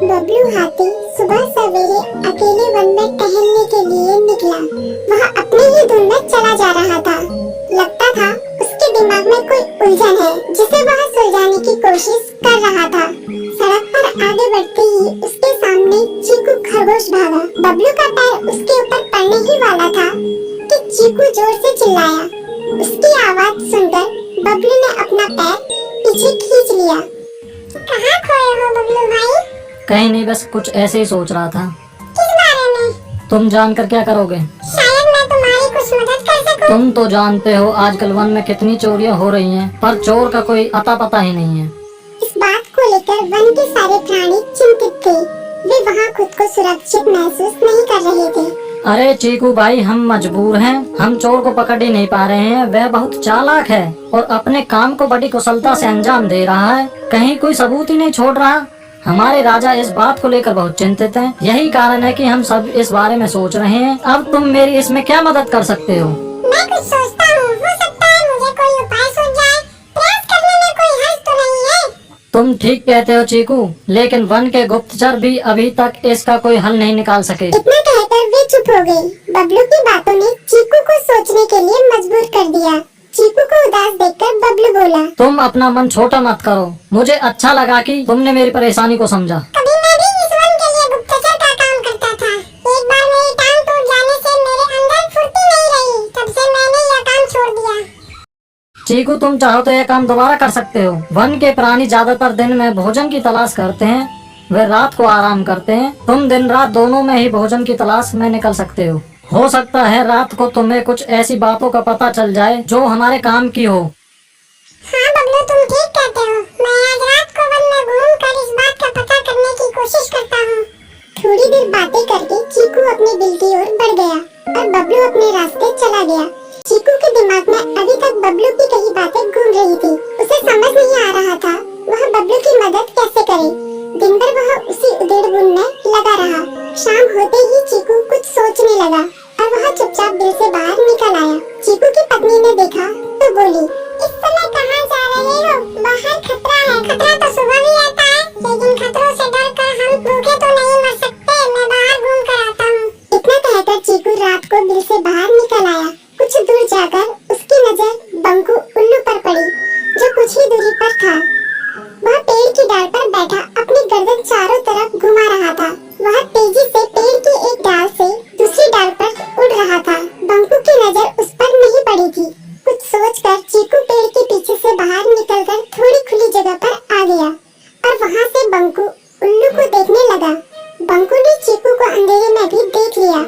बबलू हाथी सुबह सवेरे अकेले वन में टहलने के लिए निकला। वह अपने ही धुन में चला जा रहा था। लगता था उसके दिमाग में कोई उलझन है जिसे वह सुलझाने की कोशिश कर रहा था। सड़क पर आगे बढ़ते ही उसके सामने चीकू खरगोश भागा। बबलू का पैर उसके ऊपर पड़ने ही वाला था कि चीकू जोर से चिल्लाया। उसकी आवाज सुनकर बबलू ने अपना पैर पीछे खींच लिया। कहाँ खोए हो बबलू भाई? कहीं नहीं, बस कुछ ऐसे ही सोच रहा था। किस बारे में? तुम जानकर क्या करोगे? शायद मैं तुम्हारी कुछ मदद कर सकूं। तुम तो जानते हो आजकल वन में कितनी चोरियां हो रही हैं, पर चोर का कोई अता पता ही नहीं है। इस बात को लेकर वन के सारे प्राणी चिंतित थे। वे वहाँ खुद को सुरक्षित महसूस नहीं कर रहे थे। अरे चीकू भाई, हम मजबूर हैं। हम चोर को पकड़ ही नहीं पा रहे हैं। वह बहुत चालाक है और अपने काम को बड़ी कुशलता से अंजाम दे रहा है। कहीं कोई सबूत ही नहीं छोड़ रहा। हमारे राजा इस बात को लेकर बहुत चिंतित हैं। यही कारण है कि हम सब इस बारे में सोच रहे हैं। अब तुम मेरी इसमें क्या मदद कर सकते हो? मैं कुछ सोचता हूँ, हो सकता है मुझे कोई उपाय सूझ जाए। प्रयास करने में कोई हर्ज तो नहीं है। तुम ठीक कहते हो चीकू, लेकिन वन के गुप्तचर भी अभी तक इसका कोई हल नहीं निकाल सके। इतना कहकर वे चुप हो गए। बबलू की बातों ने चीकू को सोचने के लिए मजबूर कर दिया। चीकू को उदास देखकर बबलू बोला, तुम अपना मन छोटा मत करो। मुझे अच्छा लगा कि तुमने मेरी परेशानी को समझा। कभी मैं भी इस वन के लिए गुप्तचर का काम करता था। एक बार मेरी टांग टूट जाने से मेरे अंदर फुर्ती नहीं रही। तब से मैंने यह काम छोड़ दिया। चीकू, तुम चाहो तो यह काम दोबारा कर सकते हो। वन के प्राणी ज्यादातर दिन में भोजन की तलाश करते हैं, वे रात को आराम करते हैं। तुम दिन रात दोनों में ही भोजन की तलाश में निकल सकते हो। हो सकता है रात को तुम्हें कुछ ऐसी बातों का पता चल जाए जो हमारे काम की हो। हाँ बबलू, तुम ठीक कहते हो। मैं आज रात को वन में घूमकर इस बात का पता करने की कोशिश करता हूँ। थोड़ी देर बातें करके चीकू अपने बिल की ओर बढ़ गया और बबलू अपने रास्ते चला गया। चीकू के दिमाग में अभी तक बबलू की कई बातें घूम रही थी। उसे समझ नहीं आ रहा था वह बबलू की मदद कैसे करे। दिन भर वह उसी उधेड़-बुन में लगा रहा। शाम होते ही चीकू कुछ सोचने लगा और वह चुपचाप बिल से बाहर निकल आया। चीकू की पत्नी ने देखा तो बोली, इस समय कहाँ जा रहे हो? बाहर खतरा है। खतरा तो सुबह भी रहता है, लेकिन खतरों से डरकर हम भूखे तो नहीं मर सकते। मैं बाहर घूम कर आता हूँ। इतना कहकर चीकू रात को बिल से बाहर निकल आया। कुछ दूर जाकर उसकी नजर बंकू उल्लू पर पड़ी, जो कुछ ही दूरी पर था। वह पेड़ की डाल पर बैठा अपनी गर्दन चारों तरफ घुमा रहा था। वह तेजी से पेड़ की एक डाल से दूसरी डाल पर उड़ रहा था। बंकू की नजर उस पर नहीं पड़ी थी। कुछ सोचकर चीकू पेड़ के पीछे से बाहर निकलकर थोड़ी खुली जगह पर आ गया और वहाँ से बंकू उल्लू को देखने लगा। बंकू ने चीकू को अंधेरे में भी देख लिया